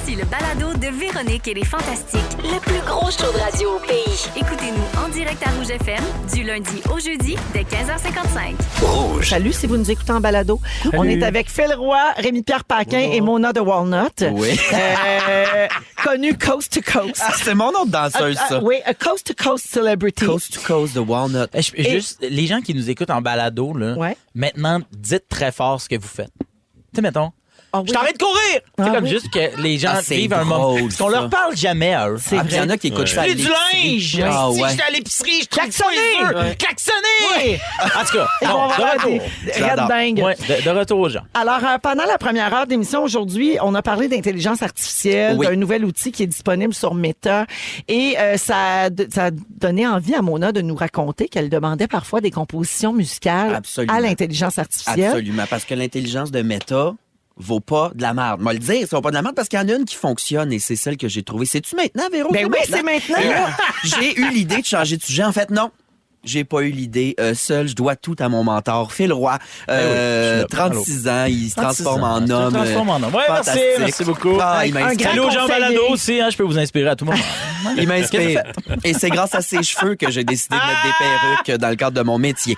Voici le balado de Véronique et les Fantastiques, le plus gros show de radio au pays. Écoutez-nous en direct à Rouge FM, du lundi au jeudi, dès 15h55. Rouge. Salut, si vous nous écoutez en balado. Salut. On est avec Phil Roy, Rémi-Pierre Paquin et Mona de Walnut. Oui. Connue Coast to Coast. Ah, c'était mon nom de danseuse, ça. Oui, a Coast to Coast celebrity. Coast to Coast de Walnut. Juste, les gens qui nous écoutent en balado, là, Ouais. maintenant, dites très fort ce que vous faites. Tu sais, mettons, Ah oui. je t'arrête de courir! Ah C'est comme oui. juste que les gens c'est vivent un moment. drôle, Parce qu'on ça. leur parle jamais à eux. C'est Ah, puis il y en a qui écoutent ça à J'ai du l'épicerie. linge! Ah, Si ouais. j'étais à l'épicerie, je trouve Klaxonner! ça les Ouais. Klaxonner! En tout cas, Ils vont bon, de avoir retour. des J'adore. raids dingues. Ouais, de retour aux gens. Alors, pendant la première heure d'émission aujourd'hui, on a parlé d'intelligence artificielle, Oui. d'un nouvel outil qui est disponible sur Meta. Et ça a donné envie à Mona de nous raconter qu'elle demandait parfois des compositions musicales Absolument. à l'intelligence artificielle. Absolument, parce que l'intelligence de Meta vaut pas de la merde. Moi le dire, ça vaut pas de la merde parce qu'il y en a une qui fonctionne et c'est celle que j'ai trouvée. C'est-tu maintenant, Véro? Ben oui, c'est maintenant. Et là, j'ai eu l'idée de changer de sujet. En fait, non. J'ai pas eu l'idée. Seul, je dois tout à mon mentor, Phil Roy. je suis là. 36 ans, il se 36 transforme ans. en Tu te homme. transformes en homme. Ouais, fantastique. merci beaucoup. Ah, il Un m'inspire. grand Salut aux gens conseiller. balado aussi, hein, je peux vous inspirer à tout moment. Il m'inspire. Et c'est grâce à ses cheveux que j'ai décidé de mettre des perruques dans le cadre de mon métier.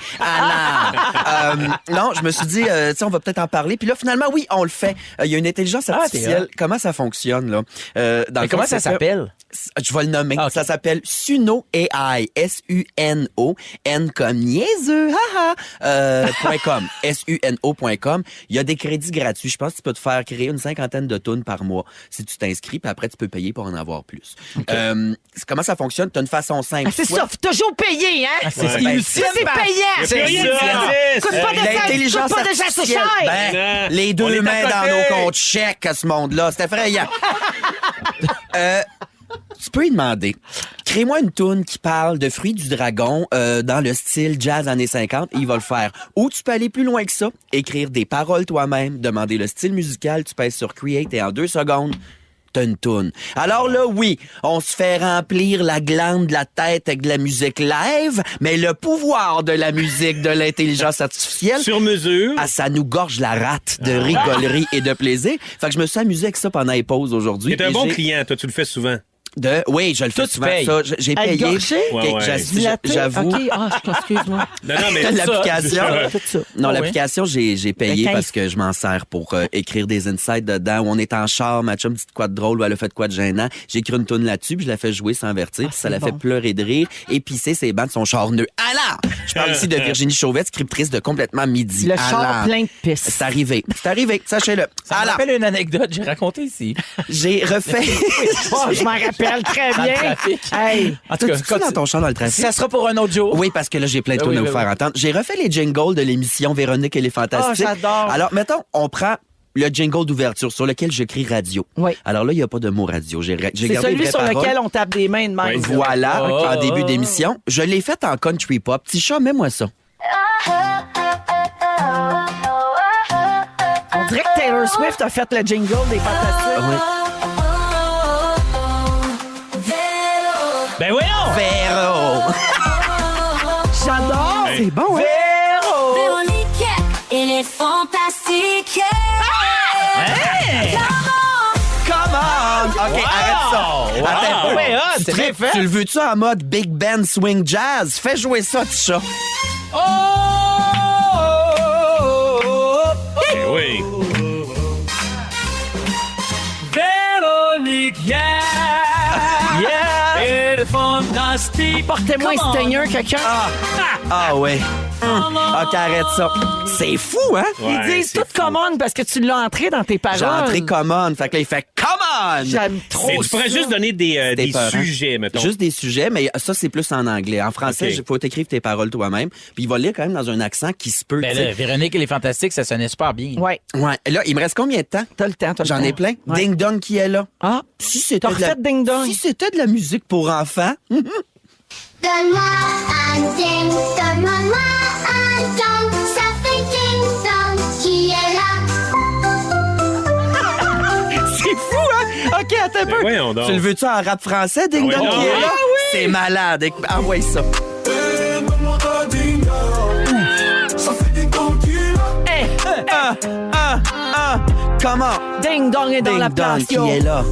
Alors, non, je me suis dit, tu sais, on va peut-être en parler. Puis là, finalement, oui, on le fait. Il y a une intelligence artificielle. Comment ça fonctionne, là? Dans le Comment fond, ça c'est que- s'appelle? Je vais le nommer. Ah, ok. Ça s'appelle Suno AI. S-U-N-O. N comme niaiseux. .com. S-U-N-O.com. Il y a des crédits gratuits. Je pense que tu peux te faire créer une 50aine de tonnes par mois si tu t'inscris. Puis après, tu peux payer pour en avoir plus. Comment ça fonctionne? Tu as une façon simple. Ah, c'est Soit- ça, faut toujours payer, hein? Ah, c'est ben, Lucien, c'est bah, payant. c'est rien de ça. gratis. Coûte pas de L'intelligence coûte pas déjà assez artificielle. cher. Ben, Non. les On deux est à mains dans côté. nos comptes chèques à ce monde-là. C'est effrayant. Tu peux lui demander, crée-moi une toune qui parle de fruits du dragon dans le style jazz années 50 et il va le faire. Ou tu peux aller plus loin que ça, écrire des paroles toi-même, demander le style musical, tu pèses sur Create et en 2 secondes, t'as une toune. Alors là, oui, on se fait remplir la glande de la tête avec de la musique live, mais le pouvoir de la musique, de l'intelligence artificielle, Sur mesure. ah, ça nous gorge la rate de rigolerie et de plaisir. Fait que je me suis amusé avec ça pendant les pauses aujourd'hui. T'es un Et bon j'ai- client, toi, tu le fais souvent. Oui, je le fais Toi, tu souvent. payes. Ça, j'ai Être payé. gorgé? Ouais, ouais. Dilaté? J'avoue. OK, excuse-moi. Non, non, mais L'application. Tout ça. Non, Ah oui? l'application, j'ai payé Le 15. parce que je m'en sers pour écrire des insights dedans où on est en char, ma chum dit de quoi de drôle ou elle a fait de quoi de gênant. J'ai écrit une toune là-dessus puis je la fais jouer sans avertir puis ça la c'est fait bon. pleurer de rire et pisser ses bancs de son char neuf. Alors, je parle ici de Virginie Chauvette, scriptrice de Complètement Midi. Le char Alors, plein de pisse. C'est arrivé, sachez-le. Ça me Alors, rappelle une anecdote que j'ai racontée ici. j'ai refait... Oh, je m'en rappelle très Dans le bien. trafic. Hey, En tout cas, T'as-tu dans ton char dans le trafic? ça sera pour un autre jour. Oui, parce que là, j'ai plein de tunes Oui, à vous oui, faire oui. entendre. J'ai refait les jingles de l'émission Véronique et les Fantastiques. Oh, j'adore. Alors, mettons, on prend le jingle d'ouverture sur lequel j'écris radio. Oui. Alors là, il n'y a pas de mot radio. J'ai c'est gardé les celui vraies sur paroles. lequel on tape des mains de même. Oui. Voilà, Oh. en début d'émission. Je l'ai fait en country pop. Petit chat, mets-moi ça. On dirait que Taylor Swift a fait le jingle des Fantastiques. Oui. Ben voyons! Véro! J'adore. C'est bon, hein? Véro! Véronique et les Fantastiques. Come on! OK, arrête ça. Wow! Attends un peu. Ouais, hot, c'est bien fait. Tu le veux-tu en mode Big Band Swing Jazz? Fais jouer ça, petit chat. Eh oui. Véronique, yeah! Yeah! Et fantastique! Portez-moi un stinger, quelqu'un. Ah ouais. OK, arrête ça. C'est fou, hein? Ils Ouais, disent c'est tout fou. common parce que tu l'as entré dans tes paroles. J'ai entré common. Fait que là, il fait come on! J'aime trop Mais tu pourrais ça. juste donner des épeurant. sujets, mettons. Juste des sujets, mais ça, c'est plus en anglais. En français, OK. il faut t'écrire tes paroles toi-même. Puis il va lire quand même dans un accent qui se peut. Ben tu sais. là, Véronique et les Fantastiques, ça sonnait super bien. Ouais, Ouais. Là, il me reste combien de temps? t'as le temps. t'as le J'en temps. ai plein. Ouais. Ding Dong qui est là. Ah, Si c'était T'as de la... refait Ding Dong. Si c'était de la musique pour enfants. Donne-moi un ding, donne-moi un dong, ça fait ding dong qui est là. c'est fou, hein? OK, attends un Mais peu. voyons donc. Tu le veux-tu en rap français, Ding Ah oui, Dong non, qui est oui. là? Ah C'est malade. Envoie ça. Comment? Ding Dong est dans Ding la Dong place, qui yo. est là.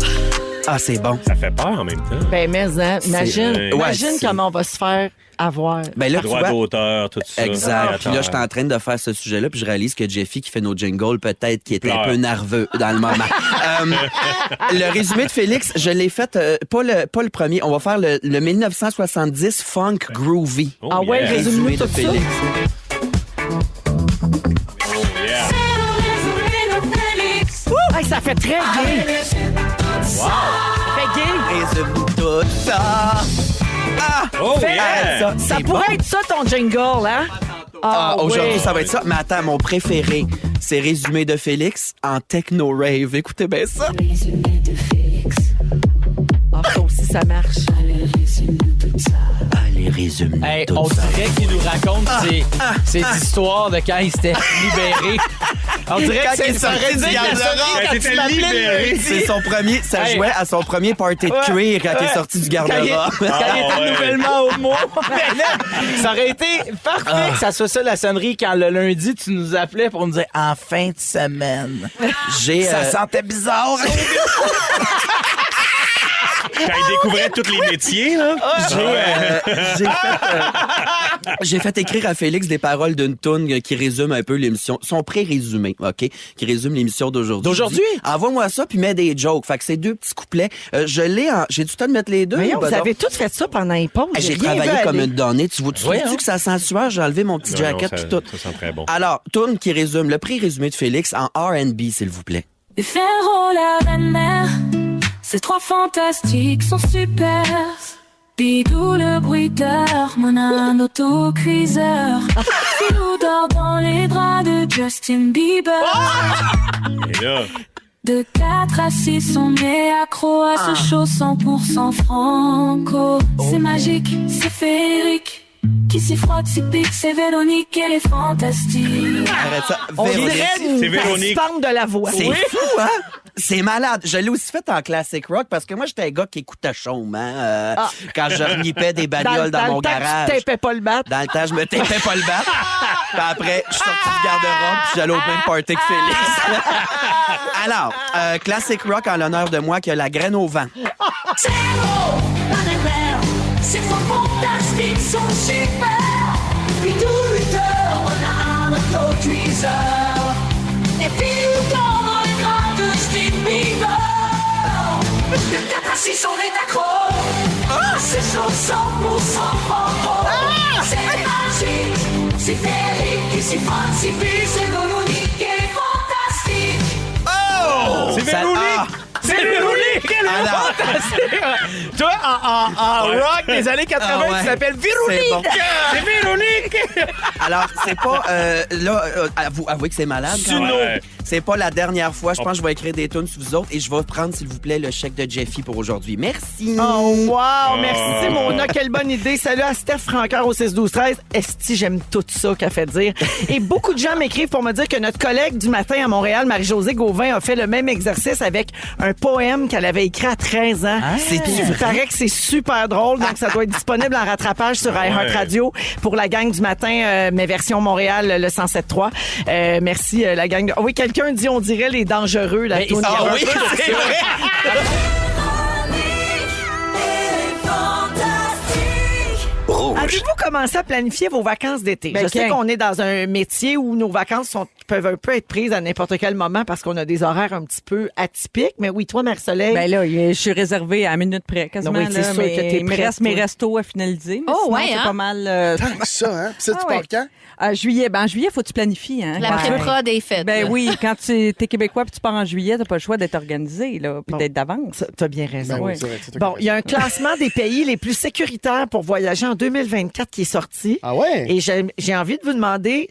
Ah, c'est bon. Ça fait peur en même temps. Ben, mais, hein, imagine Ouais, c'est- comment on va se faire avoir. Ben là, tu Droit vois, d'auteur, tout ça. exact. Puis là, je suis Créateur. en train de faire ce sujet-là, puis je réalise que Jeffy, qui fait nos jingles, peut-être qu'il était un Pleure. peu nerveux dans le moment. Le résumé de Félix, je l'ai fait, pas le premier. On va faire le 1970 Funk Groovy. Oh, Ah ouais, yeah. résume-nous Résumé de tout ça. Félix. Yeah. Hey, ça fait très gay. Ça fait gay. Résume tout ça. Ah! Oh, Fais- yeah. Ça C'est pourrait bon. être ça, ton jingle, hein? Ah, aujourd'hui, oui. ça va être ça. Mais attends, mon préféré, c'est Résumé de Félix en techno-rave. Écoutez bien ça. Ah, ça aussi, ça marche. Allez, résume Hey, tout on ça. dirait qu'il nous raconte ces histoires de quand il s'était libéré. On dirait Quand que c'est il est sorti ça aurait du dit garde-robe. quand Quand tu t'étais m'appelais libéré. le C'est son premier, ça Hey. jouait à son premier party de cuir quand il est sorti du Quand il garde-robe. était ouais. nouvellement homo. Mais là, ça aurait été parfait que ça soit ça la sonnerie quand le lundi tu nous appelais pour nous dire en fin de semaine. J'ai Ça sentait bizarre. Quand il découvrait tous les métiers, là. j'ai fait écrire à Félix des paroles d'une toune qui résume un peu l'émission, son pré-résumé, OK, qui résume l'émission d'aujourd'hui. D'aujourd'hui? Je dis, envoie-moi ça puis mets des jokes. Fait que c'est 2 petits couplets. J'ai du temps de mettre les deux. Voyons, Ben vous non. avez tous fait ça pendant les pauses. J'ai rien travaillé vu comme aller. une donnée. Tu vois-tu Voyons. que ça sent sueur? J'ai enlevé mon petit Non, jacket non, puis tout. ça sent très bon. Alors, toune qui résume le pré-résumé de Félix en R&B, s'il vous plaît. Les Ferro, la reine-mère, ces 3 fantastiques sont super. Bidou le bruiteur, mon un autocuiseur. Filou dort dans les draps de Justin Bieber. Et là, De 4 à 6, on est accro à ce show 100% franco. C'est magique, c'est féerique. Qui s'y frotte, s'y pique, c'est Véronique, elle est fantastique. Arrête ça. On Véronique. dirait une C'est Véronique. participante de la voix. C'est fou, hein? C'est malade. Je l'ai aussi fait en classic rock parce que moi, j'étais un gars qui écoutait chaume, hein, quand je renippais des bagnoles dans mon le temps que garage. tu tapais pas le bat. Dans le temps, je me tapais pas le bat. Puis après, je suis sorti du garde-robe puis j'allais au même party que Félix. Alors, classic rock en l'honneur de moi qui a la graine au vent. C'est beau, la reine-mère, c'est fantastique, sont super. Bidou le bruiteur, on a un autocuiseur. Et puis dans les draps de Steve Bieber. De 4 à 6, on est accro. C'est chaud 100% franco. C'est magique, c'est féerique, et c'est fancy, c'est Véronique, elle est fantastique. c'est Ça- Véronique! ah! C'est Véronique, elle est Alors. fantastique. Toi, en Ouais. rock des années 80, Ah ouais. tu t'appelles Véronique. C'est bon. C'est Véronique. Alors, c'est pas... avouez que c'est malade. quand même. Ouais. C'est pas la dernière fois. Je pense que je vais écrire des tunes sur vous autres et je vais prendre, s'il vous plaît, le chèque de Jeffy pour aujourd'hui. Merci. Oh, wow! Merci, Mona. Quelle bonne idée. Salut à Steph Francoeur au 6-12-13. Esti, j'aime tout ça qu'elle fait dire. Et beaucoup de gens m'écrivent pour me dire que notre collègue du matin à Montréal, Marie-Josée Gauvin, a fait le même exercice avec un poème qu'elle avait écrit à 13 ans. C'est-tu Puis, il vrai? paraît que c'est super drôle. Donc, ça doit être disponible en rattrapage sur iHeartRadio pour la gang du matin, mais version Montréal, le 107.3. Merci, la gang. Oh oui, quelqu'un dit, on dirait les dangereux, la toune. Ah oui, c'est vrai. Avez-vous commencé à planifier vos vacances d'été? Ben, Je sais quand? qu'on est dans un métier où nos vacances peuvent un peu être prises à n'importe quel moment parce qu'on a des horaires un petit peu atypiques. Mais oui, toi, Marie-Soleil, Ben là, je suis réservée à minute près, quasiment. Oui, c'est là, sûr mais que t'es il me prête, reste mes toi. restos à finaliser. mais Oh, sinon, ouais, c'est hein? pas mal. Tant que ça, hein? Puis ça, tu Ah pars ouais. quand? Juillet. Ben, en juillet, faut que tu planifies. Hein, La Quand- pré-prod est faite. Ben là. oui, quand tu es québécois puis tu pars en juillet, t'as pas le choix d'être organisé, là, puis Bon. d'être d'avance. t'as bien raison. Ben oui, oui, c'est vrai. c'est Bon, correct. il y a un classement des pays les plus sécuritaires pour voyager en 2024 qui est sorti. Ah ouais? Et j'ai envie de vous demander,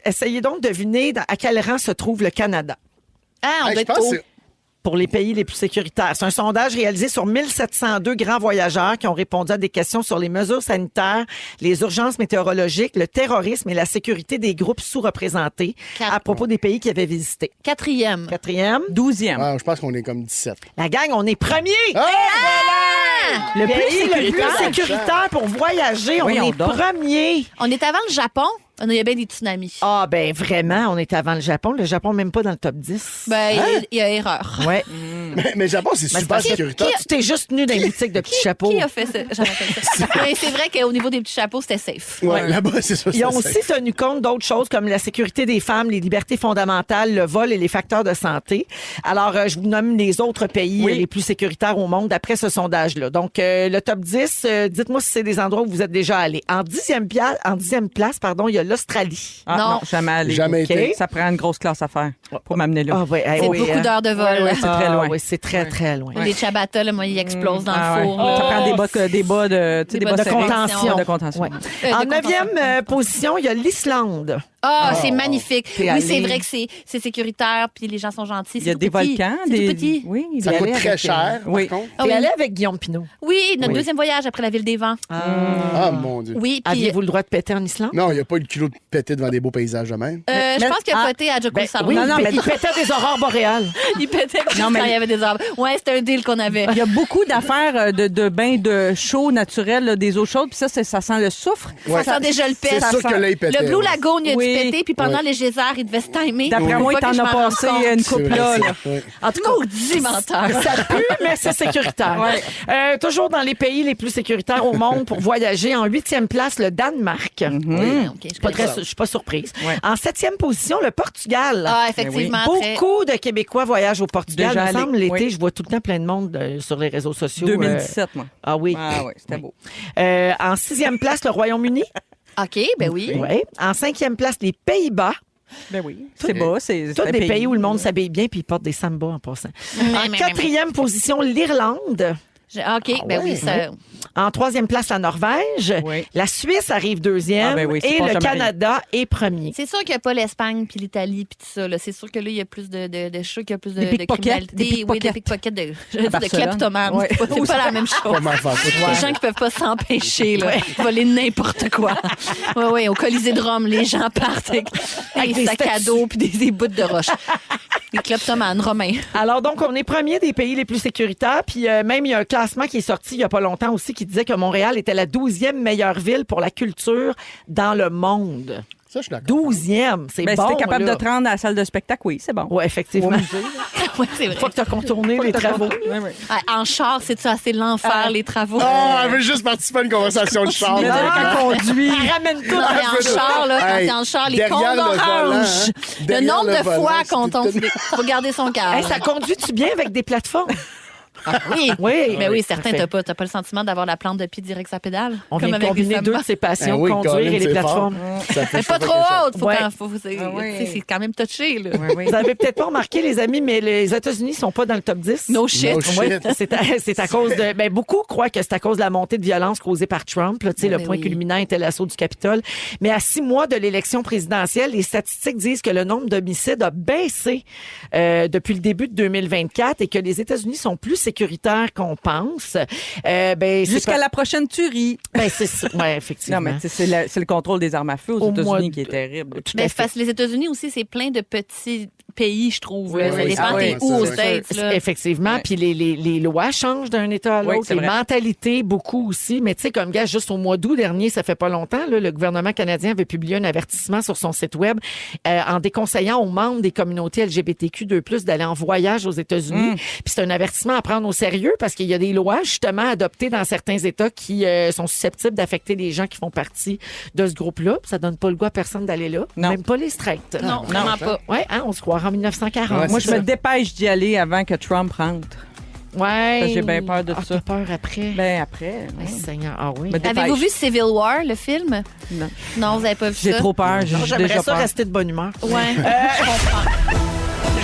essayez donc de deviner à quel rang se trouve le Canada Ah, on Hey, doit je être pense haut. que c'est- pour les pays les plus sécuritaires. C'est un sondage réalisé sur 1702 grands voyageurs qui ont répondu à des questions sur les mesures sanitaires, les urgences météorologiques, le terrorisme et la sécurité des groupes sous-représentés Quatre. à propos des pays qu'ils avaient visités. 4e. 4e, 12e. Ouais, je pense qu'on est comme 17. la gang, on est premier! Ah, Le pays le plus sécuritaire pour voyager, on Voyons est donc. premier. On est avant le Japon. Il y a bien des tsunamis. Ah, ben vraiment, on était avant le Japon. Le Japon, même pas dans le top 10. Ben, il y a erreur. Ouais. Mais le Japon, c'est super sécuritaire. Tu t'es juste tenu dans les boutiques de petits chapeaux. Qui a fait ça? J'en ai fait ça. Mais c'est vrai qu'au niveau des petits chapeaux, c'était safe. Ouais, là-bas, c'est ça. Ils ont aussi tenu compte d'autres choses comme la sécurité des femmes, les libertés fondamentales, le vol et les facteurs de santé. Alors, je vous nomme les autres pays les plus sécuritaires au monde d'après ce sondage-là. Donc, le top 10, dites-moi si c'est des endroits où vous êtes déjà allés. En 10e place, il y a l'Australie. Ah, non, jamais allé. Jamais été. Ça prend une grosse classe à faire pour m'amener là. Ah, ouais, C'est beaucoup d'heures de vol. C'est très loin. Oui, c'est très, très loin. Les ciabattas, là, moi, ils explosent dans le four. Ça prend des bas de bas serrés. contention. De contention. Ouais. En 9e position, il y a l'Islande. Ah, c'est magnifique. T'es Oui, allé. c'est vrai que c'est sécuritaire, puis les gens sont gentils. Il y a des volcans. C'est tout petit. Oui, Ça coûte très cher, Oui. par contre. T'es allé avec Guillaume Pinot. Oui, notre deuxième voyage après la Ville des Vents. Ah, mon Dieu. Oui, puis Aviez-vous le droit de péter en Islande? Non, il n'y a pas eu le culot de péter devant des beaux paysages de même. je pense qu'il a poté à Joko Saro. Oui, Non, mais- il pétait des aurores boréales. Il pétait Non, mais- quand il y avait des arbres. Ouais, c'était un deal qu'on avait. Il y a beaucoup d'affaires de bains de chaud naturels, là, des eaux chaudes, puis ça sent le soufre. Ouais. Ça sent déjà le pet. C'est sûr que là, il pétait. Le Blue Lagoon, il a Oui. dû péter, puis pendant Ouais. les geysers, il devait se timer. D'après moi, il t'en a passé une couple là. En tout cas, Maudit menteur. ça pue, mais c'est sécuritaire. Toujours dans les pays les plus sécuritaires au monde pour voyager. En 8e place, le Danemark. Oui, OK, Je suis pas surprise. En 7e position, le Portugal. Ah, effectivement. très- Beaucoup de Québécois voyagent au Portugal. Déjà Il me semble, allé, l'été, oui. je vois tout le temps plein de monde sur les réseaux sociaux. 2017, moi. Ah oui. Ah oui, c'était beau. En 6e place, le Royaume-Uni. OK, ben oui. Ouais. En 5e place, les Pays-Bas. Ben oui. C'est bas, c'est Tous un des pays où le monde s'habille bien puis ils portent des sambas en passant. En 4e position, l'Irlande. OK, ben oui, ça... En 3e place, la Norvège. Oui. La Suisse arrive 2e. Ah ben oui, c'est et pas le jamais Canada est premier. C'est sûr qu'il n'y a pas l'Espagne puis l'Italie puis tout ça. Là. C'est sûr que là, il y a plus de je suis sûr qu'il y a plus de, Des de pickpockets, criminalité. des Oui, pickpockets. des pickpockets de Barcelone. kleptomanes. Ouais. C'est pas la même chose. Comment faire ça? Les gens qui peuvent pas s'empêcher, là, voler n'importe quoi. Oui, au Colisée de Rome, les gens partent avec des des sacs à statues. dos puis des bouts de roche. Les kleptomanes romains. Alors donc, on est premier des pays les plus sécuritaires. Puis même, il y a un classement qui est sorti il y a pas longtemps aussi qui disait que Montréal était la 12e meilleure ville pour la culture dans le monde. Ça, je suis d'accord. 12e, c'est Ben, bon. si t'es capable là. de te rendre à la salle de spectacle, oui, c'est bon. Oui, effectivement. Oui, c'est vrai. Une fois que tu as contourné les travaux. En char, c'est-tu assez l'enfer, les travaux? Ah, elle veut juste participer à une conversation de char. Mais quand on conduit. Ramène tout. Non, mais en char, là, quand Hey, t'es en char, les derrière comptes le volant, orange. hein. Le Derrière nombre le de volant, fois c'est qu'on tombe. tout- Faut garder son cœur. Hey, ça conduit-tu bien avec des plateformes? Oui, Oui. mais oui, certain, Parfait. t'as pas le sentiment d'avoir la plante de pied direct sa pédale. On comme vient de avec combiner les deux de Samba. ses passions, oui, conduire Colin, et les c'est plateformes. fort. Ça fait Mais pas chauffer trop quelque chose. haute, faut Ouais. c'est quand même touché, là. Vous avez peut-être pas remarqué, les amis, mais les États-Unis sont pas dans le top 10. No shit. No shit. Ouais, c'est à cause de. Ben, beaucoup croient que c'est à cause de la montée de violence causée par Trump. Là, tu sais, le Ben point oui. culminant était l'assaut du Capitole. Mais à 6 mois de l'élection présidentielle, les statistiques disent que le nombre d'homicides a baissé depuis le début de 2024 et que les États-Unis sont plus sécuritaires qu'on pense. Ben, c'est Jusqu'à pas- la prochaine tuerie. Ben, c'est ça. Ouais, effectivement. Non, mais tu sais, c'est le contrôle des armes à feu aux Au mois États-Unis de- qui est terrible. Tout à Mais fait. parce que les États-Unis aussi, c'est plein de petits pays, je trouve. là. Oui, Ça oui, dépend ah t'es oui, où aux c'est States. Là. Effectivement. Puis les lois changent d'un État à Oui, l'autre. c'est Les vrai. mentalités, beaucoup aussi. Mais tu sais, comme gars, juste au mois d'août dernier, ça fait pas longtemps, là, le gouvernement canadien avait publié un avertissement sur son site web en déconseillant aux membres des communautés LGBTQ2+, d'aller en voyage aux États-Unis. Puis c'est un avertissement à prendre au sérieux parce qu'il y a des lois justement adoptées dans certains États qui sont susceptibles d'affecter les gens qui font partie de ce groupe-là. Puis ça donne pas le goût à personne d'aller là. Non. Même pas les straights. Non, vraiment pas. Ouais, hein, on se croira en 1940. Ouais, Moi, c'est je me ça. dépêche d'y aller avant que Trump rentre. Ouais. Parce que j'ai bien peur de Ah, ça. t'as peur après? Ben après. Ah, Seigneur, ah oui. Me dépêche. Avez-vous vu Civil War, le film? Non. Non, vous avez pas vu ça? J'ai trop peur. J'ai J'aimerais déjà ça peur. rester de bonne humeur. Ouais.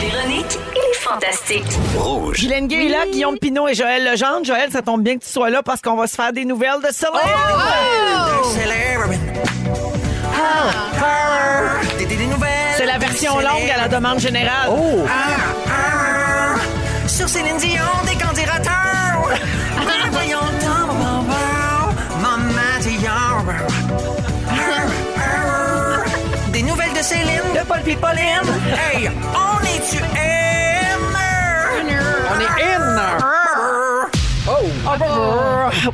Véronique et les Fantastiques. Guylaine Gay est là, Guillaume Pinot et Joël Legendre. Joël, ça tombe bien que tu sois là parce qu'on va se faire des nouvelles de Célèbre. C'est la version longue à la demande générale. Sur Céline Dion, des candidateurs. Voyons le temps, Maman Dion. Des nouvelles de Céline. De Paul pis Pauline. Hey, on est-tu On est in.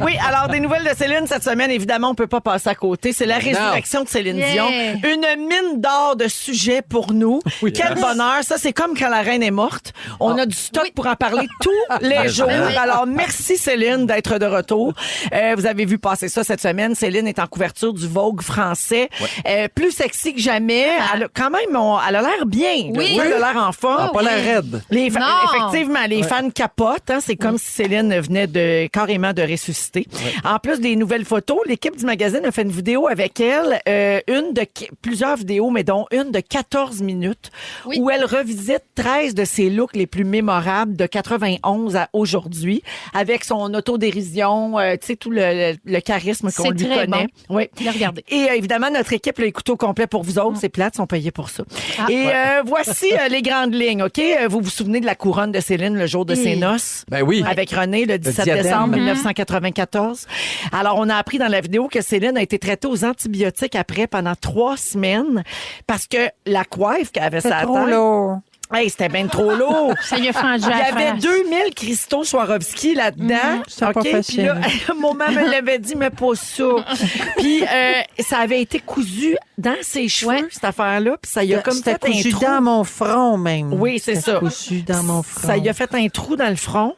Oui, alors des nouvelles de Céline cette semaine, évidemment, on peut pas passer à côté. C'est la résurrection de Céline Dion. Une mine d'or de sujets pour nous. Quel bonheur. Ça, c'est comme quand la reine est morte. On a du stock pour en parler tous les jours. Alors, merci Céline d'être de retour. Vous avez vu passer ça cette semaine. Céline est en couverture du Vogue français. Plus sexy que jamais. Elle a, quand même, elle a l'air bien. Oui. Elle a l'air en forme. Pas l'air raide. Effectivement, les fans capotent. Hein, c'est comme si Céline venait carrément de ressusciter. En plus des nouvelles photos, l'équipe du magazine a fait une vidéo avec elle, plusieurs vidéos, mais dont une de 14 minutes, où elle revisite 13 de ses looks les plus mémorables de 91 à aujourd'hui, avec son autodérision, tu sais, tout le charisme qu'on lui connaît. Bon. Oui. Regardez. Et évidemment, notre équipe l'a écouté au complet pour vous autres. C'est plate, ils sont payés pour ça. Et voici les grandes lignes, OK? Vous vous souvenez de la couronne de Céline le jour de ses noces? Ben oui. Avec René, le 17 décembre 1994. Alors, on a appris dans la vidéo que Céline a été traitée aux antibiotiques après pendant 3 semaines parce que la coiffe qu'elle avait sa tête... Hey, c'était bien trop lourd. Ça y a fait un jeu. Il y avait 2000 cristaux Swarovski là-dedans. C'est pas facile. Puis là, mon maman me l'avait dit, mais pas ça. Puis ça avait été cousu dans ses cheveux, cette affaire-là. Puis ça y a comme fait un trou. C'était cousu dans mon front, même. Oui, c'est ça. Cousu dans mon front. Ça y a fait un trou dans le front.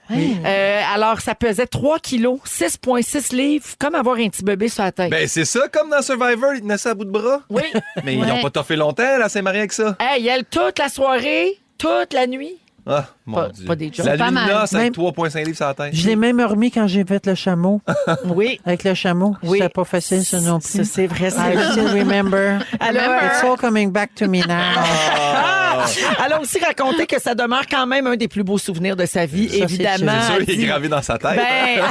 Alors, ça pesait 3 kilos, 6,6 livres, comme avoir un petit bébé sur la tête. Ben, c'est ça, comme dans Survivor, il tenait ça à bout de bras. Oui. Mais ils n'ont pas toffé longtemps, là, Saint-Marie, avec ça. Hey, elle, toute la soirée, toute la nuit. Ah, mon Dieu. Pas des jokes. La Pas nuit de mal. noces avec 3,5 livres sur la tête. Je l'ai même remis quand j'ai fait le chameau. Oui. Avec le chameau. Oui. C'était pas facile, ça non Ça, plus. c'est vrai. I still remember. Alors, It's all coming back to me now. elle a aussi raconté que ça demeure quand même un des plus beaux souvenirs de sa vie, Ça, évidemment. C'est sûr, Elle il est dit- gravé dans sa tête. Ben,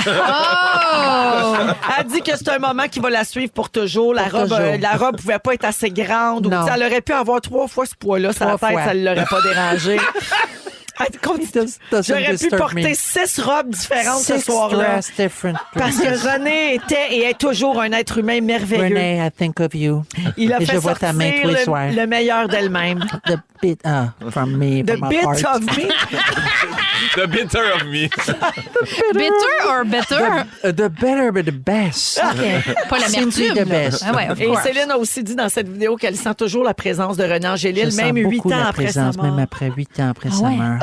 elle dit que c'est un moment qui va la suivre pour toujours. La robe pouvait pas être assez grande. Ou, Non. tu sais, elle aurait pu avoir 3 fois ce poids-là sur la 3 tête, fois. ça ne l'aurait pas dérangé. Elle continue. J'aurais pu porter 6 robes différentes ce soir-là. Parce que René était et est toujours un être humain merveilleux. René, I think of you. Il a Et fait je vois ta main sortir tous les soirs. le meilleur d'elle-même. The bit from me, The from my bit heart. of me. The bitter of me. Bitter or better? The better, but the best. Pas la Simply l'amertume. the best. Ah ouais, of Et course. Céline a aussi dit dans cette vidéo qu'elle sent toujours la présence de René Angélil, Je même sens 8 beaucoup ans la après sa présence, mort. même après 8 ans après sa ouais. mort.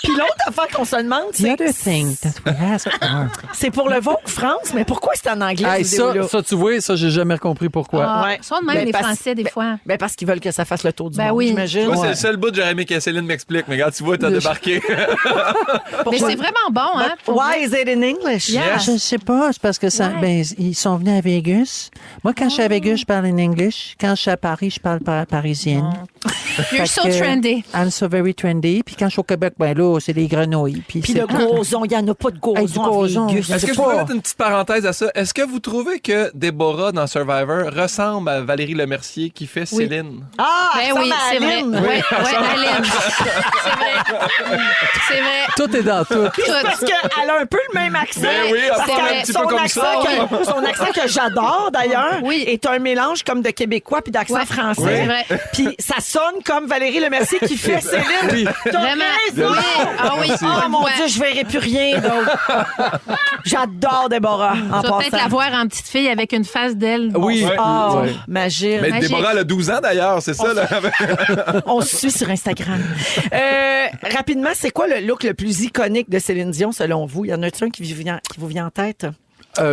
Puis l'autre affaire qu'on se demande, The other c'est thing that we have... c'est pour le Vogue France, mais pourquoi c'est en anglais, Hey, cette vidéo-là? ça, tu vois, ça, j'ai jamais compris pourquoi. Ah, Ouais. sont de même Ben, les parce- Français, des fois. Ben parce qu'ils veulent que ça fasse le tour du Ben monde, oui. j'imagine. Moi, c'est le seul bout que j'aurais aimé que Céline m'explique. Mais regarde, tu vois, t'as débarqué. Mais c'est vraiment bon, hein? pour Why vrai. is it in English? Yeah. Je sais pas, c'est parce que ça, ben, ils sont venus à Vegas. Moi, quand je suis à Vegas, je parle en English. Quand je suis à Paris, je parle parisienne. You're so trendy. I'm so very trendy. Puis quand je suis au Québec, ben là, c'est des grenouilles. Puis Puis c'est le tout. gozon, il n'y en a pas de Hey, du gozon à gozon, Vegas. je Est-ce que je pourrais mettre une petite parenthèse à ça? Est-ce que vous trouvez que Déborah dans Survivor ressemble à Valérie Lemercier qui fait Céline? Ah, Ben ça oui, c'est vrai. m'allume. Ouais, Aline. C'est vrai. C'est vrai. Tout est dans tout. Parce qu'elle a un peu le même accent. Ben oui, elle Parce parle qu'elle- un petit peu comme ça. Son accent que j'adore, d'ailleurs, Oui. est un mélange comme de québécois puis d'accent Ouais, français. c'est vrai. Puis ça sonne comme Valérie Lemercier qui fait Céline. T'as Vraiment. raison. Oui. Ah oui. Oh mon Ouais. Dieu, je verrai plus rien d'autre. J'adore Déborah, en Tu vas peut-être la passant. voir en petite fille avec une face d'elle. Oui. Oh, Ouais. magie. Mais Magique. Déborah, elle a 12 ans d'ailleurs, c'est ça? Là? On se suit sur Instagram. Rapidement, c'est quoi le look le plus iconique de Céline Dion, selon vous? Y en a-t-il un qui vous vient en tête?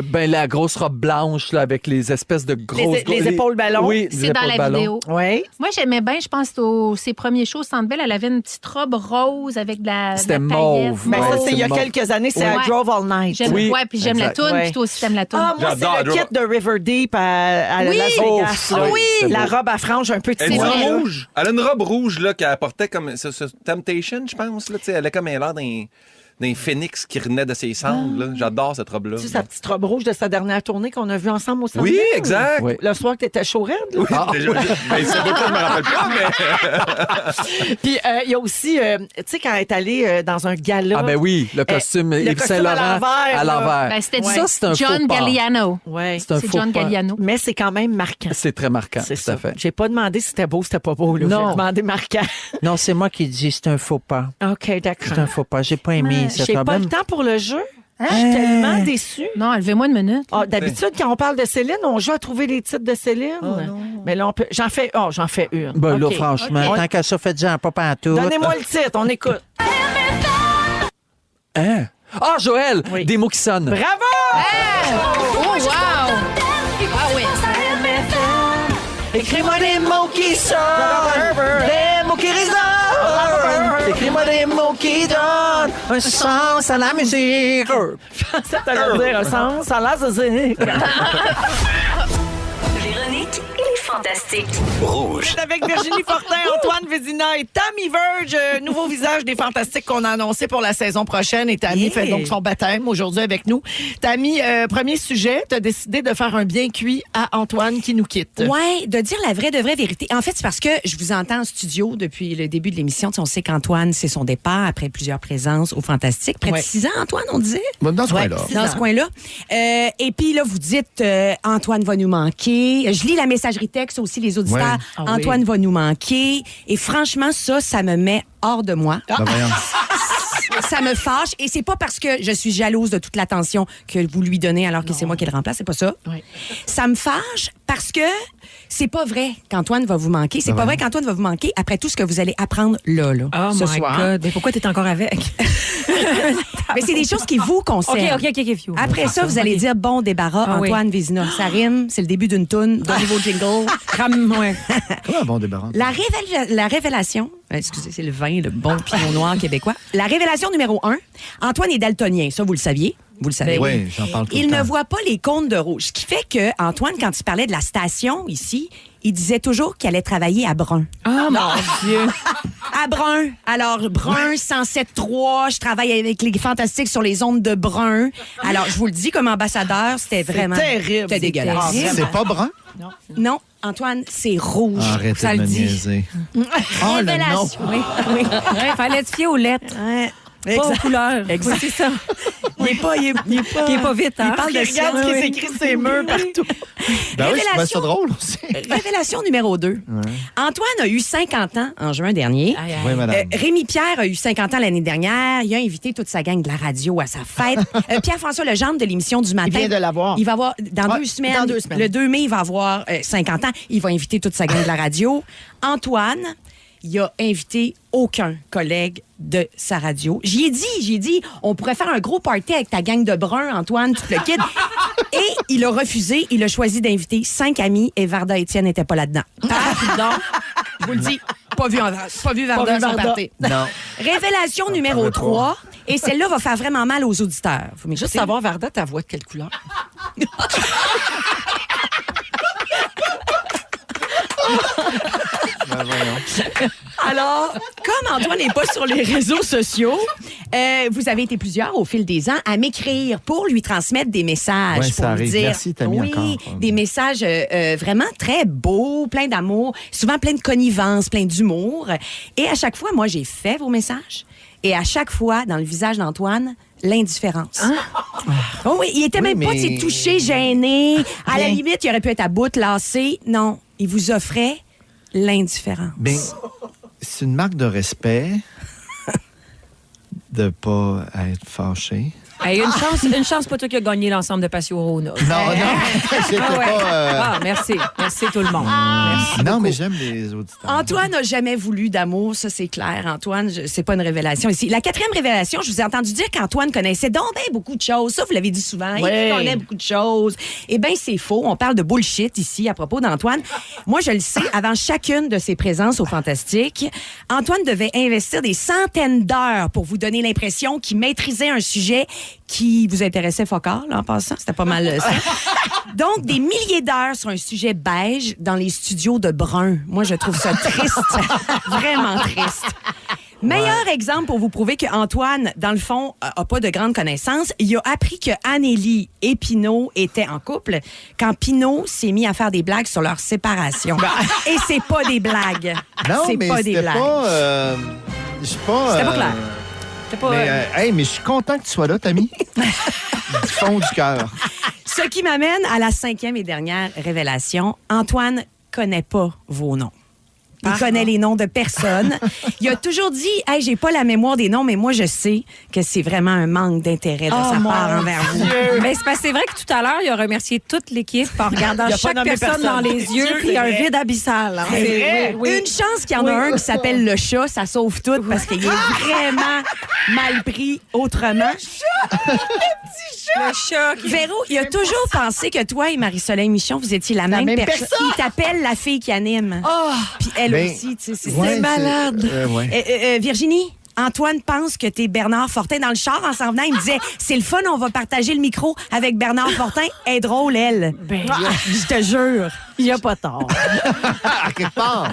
Ben, la grosse robe blanche, là, avec les espèces de grosses... Les épaules ballons? Oui, les C'est dans épaules la ballons. vidéo. Oui. Moi, j'aimais bien, je pense, ses premiers shows au Centre Bell, elle avait une petite robe rose avec de la C'était de la paillette. mauve. Ben, Ouais, ça, c'est il y a c'est quelques années, c'est Ouais. I Drove All Night. J'aime, Oui, ouais, puis j'aime la exact. toune, Ouais. puis toi aussi, t'aimes la toune. Ah, moi, J'adore c'est le Drove- kit de River Deep à Oui. Las Vegas. Oh, là. oui. La robe à franges un peu Elle, tirée. est là. rouge. Elle a une robe rouge là, qu'elle portait comme ce Temptation, je pense. Là, tu sais, elle a comme un l'air d'un phénix qui renaît de ses cendres. là. J'adore cette robe-là. Tu sais, sa petite robe rouge de sa dernière tournée qu'on a vue ensemble au Centre Oui, Bell? exact. Oui. Le soir que t'étais chaud raide, là. Oui, déjà, ben, c'est beau que je me rappelle pas, mais... Puis il y a aussi, tu sais, quand elle est allée dans un gala. Ah ben oui, le costume le Yves costume Saint-Laurent à l'envers, à là. l'envers. Ben, c'était Ça, c'est un John faux pas. Galliano. Ouais. C'est un C'est faux John pas. Galliano. Mais c'est quand même marquant. C'est très marquant, C'est tout ça. à fait. J'ai pas demandé si c'était beau, c'était pas beau. Là. Non. J'ai demandé marquant. Non, c'est moi qui dis c'est un faux pas. OK, d'accord. C'est un faux pas. J'ai pas aimé ce J'ai pas problème. le temps pour le jeu. Je suis tellement déçue. Non, enlevez-moi une minute. Ah, d'habitude, quand on parle de Céline, on joue à trouver les titres de Céline. Mais là, on peut... J'en fais une. Ben là, OK. franchement, OK. tant qu'à ça, faites-en pas pantoute. Donnez-moi le titre, on écoute. Hein? Ah, Joël! Des mots qui sonnent. Bravo! Oh, wow! Ah oui. Écris-moi des mots qui sonnent, des mots qui résonnent. Écris-moi des mots qui donnent un sens à la musique. Ça t'allait dire un sens à la musique. Véronique et les Fantastiques. C'est avec Virginie Fortin, Antoine Vézina et Tammy Verge, nouveau visage des Fantastiques qu'on a annoncé pour la saison prochaine. Et Tammy fait donc son baptême aujourd'hui avec nous. Tammy, premier sujet, tu as décidé de faire un bien cuit à Antoine qui nous quitte. Oui, de dire la vraie vérité. En fait, c'est parce que je vous entends en studio depuis le début de l'émission. Tu sais, on sait qu'Antoine, c'est son départ après plusieurs présences au Fantastique. Près de 6 ans, Antoine, on disait? Dans ce coin-là. Dans ce coin-là. Et puis là, vous dites, Antoine va nous manquer. Je lis la messagerie texte aussi, les auditeurs. Ouais. Ah Antoine va nous manquer. Et franchement, ça me met hors de moi. Ça me fâche. Et c'est pas parce que je suis jalouse de toute l'attention que vous lui donnez alors que c'est moi qui le remplace. C'est pas ça. Oui. Ça me fâche parce que c'est pas vrai qu'Antoine va vous manquer. C'est pas vrai qu'Antoine va vous manquer après tout ce que vous allez apprendre là. Oh ce my soir. God. Mais pourquoi t'es encore avec? Mais c'est des choses qui vous concernent. OK. Après ça, vous allez dire bon débarras, Ah oui. Antoine Vézina. Ça rime, c'est le début d'une toune, d'un nouveau jingle. Ouais. Comment un bon débarras? La révélation, excusez, c'est le vin, le bon pinot noir québécois. La révélation numéro 1, Antoine est daltonien. Ça, vous le saviez? Vous le savez. Oui, j'en parle tout Il le ne temps. voit pas les cônes de rouge. Ce qui fait que Antoine, quand il parlait de la station ici, il disait toujours qu'il allait travailler à Brun. Oh mon Dieu. À Brun. Alors, Brun, 107.3, je travaille avec les Fantastiques sur les ondes de Brun. Alors, je vous le dis, comme ambassadeur, c'était vraiment... terrible. C'était dégueulasse. C'est pas brun? Non, Antoine, c'est rouge. Arrêtez ça de le me dit. niaiser. Révélation. Oui. Ouais, fallait te fier aux lettres. Ouais. Pas aux couleurs. Exact. Oui, c'est ça. Il est pas... Il est pas vite, hein? Il parle de Regarde ce qui est écrit sur ses murs partout. Ben oui, je trouvais ça Révélation. drôle aussi. Révélation numéro 2. Antoine a eu 50 ans en juin dernier. Oui, madame. Rémi Pierre a eu 50 ans l'année dernière. Il a invité toute sa gang de la radio à sa fête. Pierre-François Legendre de l'émission du matin. Il vient de l'avoir. Il va avoir, dans Ouais, 2 semaines, dans 2 semaines. le 2 mai, il va avoir 50 ans. Il va inviter toute sa gang de la radio. Antoine, il a invité aucun collègue de sa radio. J'y ai dit, on pourrait faire un gros party avec ta gang de bruns, Antoine, tout le kid. Et il a refusé. Il a choisi d'inviter 5 amis et Varda Étienne n'était pas là-dedans. Donc, je vous le dis, pas vu Varda à son Varda. party. Non. Révélation numéro 3. Et celle-là va faire vraiment mal aux auditeurs. Faut m'écouter. Juste savoir, Varda, ta voix de quelle couleur? Alors, comme Antoine n'est pas sur les réseaux sociaux, vous avez été plusieurs au fil des ans à m'écrire pour lui transmettre des messages. Ouais, pour ça lui arrive. dire, Merci, Tammy, oui, encore. des messages vraiment très beaux, plein d'amour, souvent plein de connivence, plein d'humour. Et à chaque fois, moi, j'ai fait vos messages. Et à chaque fois, dans le visage d'Antoine, l'indifférence. Oh oui, il était Oui, même pas mais- tu sais, touché, gêné. À la Bien. limite, il aurait pu être à bout, lassé. Non, il vous offrait l'indifférence. Ben, c'est une marque de respect de pas être fâché. Hey, une chance pour toi qui a gagné l'ensemble de Patio Rona. Non, c'était Ah ouais. pas... Ah, merci. Merci tout le monde. Merci. Non, mais j'aime les auditeurs. Antoine n'a jamais voulu d'amour, ça c'est clair. Antoine, c'est pas une révélation ici. La 4e révélation, je vous ai entendu dire qu'Antoine connaissait donc ben beaucoup de choses. Ça, vous l'avez dit souvent. Ouais. Il connaît beaucoup de choses. Eh bien, c'est faux. On parle de bullshit ici à propos d'Antoine. Moi, je le sais, avant chacune de ses présences au Fantastique, Antoine devait investir des centaines d'heures pour vous donner l'impression qu'il maîtrisait un sujet qui vous intéressait fort, là, en passant. C'était pas mal ça. Donc, des milliers d'heures sur un sujet beige dans les studios de Brun. Moi, je trouve ça triste. Vraiment triste. Meilleur exemple pour vous prouver qu'Antoine, dans le fond, a pas de grandes connaissances. Il a appris que Anneli et Pinot étaient en couple quand Pinot s'est mis à faire des blagues sur leur séparation. Et c'est pas des blagues. Non, c'est mais pas des c'était blagues. pas... je suis pas... C'était pas clair. C'était pas... Mais, hey, mais je suis content que tu sois là, Tammy. Du fond du cœur. Ce qui m'amène à la 5e et dernière révélation. Antoine connaît pas vos noms. Il connaît les noms de personne. Il a toujours dit, hey, j'ai pas la mémoire des noms, mais moi, je sais que c'est vraiment un manque d'intérêt de sa part envers vous. Ben, c'est parce que c'est vrai que tout à l'heure, il a remercié toute l'équipe en regardant Il a pas chaque nommé personne dans les yeux, puis il y a un vide abyssal. Hein. Une chance qu'il y en a un qui s'appelle le chat, ça sauve tout parce qu'il est vraiment mal pris autrement. Le chat. Véro, il a toujours pensé que toi et Marie-Soleil Michon, vous étiez la même personne. Il t'appelle la fille qui anime. Puis elle aussi, tu sais, c'est malade. Virginie? Antoine pense que t'es Bernard Fortin. Dans le char, en s'en venant, il me disait « C'est le fun, on va partager le micro avec Bernard Fortin. Elle est drôle, elle. » Je te jure. Il n'y a pas tort. À quelque part.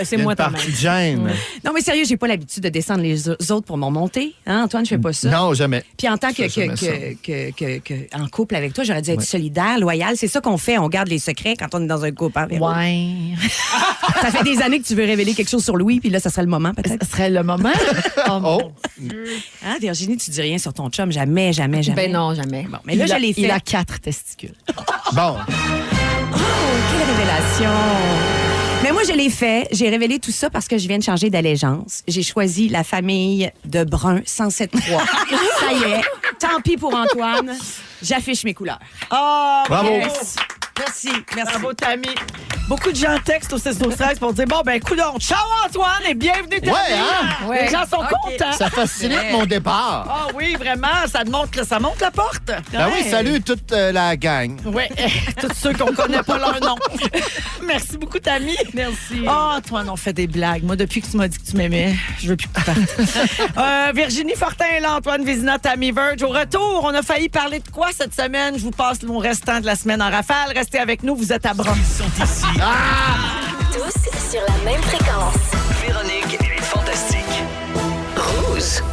C'est moi ta partie de gêne. Non, mais sérieux, j'ai pas l'habitude de descendre les autres pour m'en monter. Hein, Antoine, je fais pas ça. Non, jamais. Puis en tant Je fais jamais ça. en couple avec toi, j'aurais dû être solidaire, loyal. C'est ça qu'on fait. On garde les secrets quand on est dans un couple. Hein, Véro? Ouais. Ça fait des années que tu veux révéler quelque chose sur Louis, puis là, ça serait le moment, peut-être. Ce serait le moment. Oh. Hein, Virginie, tu dis rien sur ton chum. Jamais. Ben non, jamais. Bon, mais là, je l'ai fait. Il a 4 testicules. Bon. Oh, quelle révélation! Mais moi, je l'ai fait. J'ai révélé tout ça parce que je viens de changer d'allégeance. J'ai choisi la famille de Brun 107.3. Ça y est. Tant pis pour Antoine. J'affiche mes couleurs. Oh, Bravo. Yes. Merci. Bravo, Tammy. Beaucoup de gens textent au 6-12-13 pour dire, bon, ben, coudonc, ciao Antoine et bienvenue Tammy. Ouais, hein? Les gens sont contents. Ça facilite mon départ. Ah oui, vraiment, ça monte la porte. Ben oui, salut toute la gang. Oui, tous ceux qu'on connaît pas leur nom. Merci beaucoup, Tammy. Merci. Oh, Antoine, on fait des blagues. Moi, depuis que tu m'as dit que tu m'aimais, je veux plus que tu partes. Virginie Fortin est là, Antoine Vézina, Tammy Verge. Au retour, on a failli parler de quoi cette semaine? Je vous passe mon restant de la semaine en rafale. Restez avec nous, vous êtes à bras. Tous sur la même fréquence. Véronique et les Fantastiques. Rouge.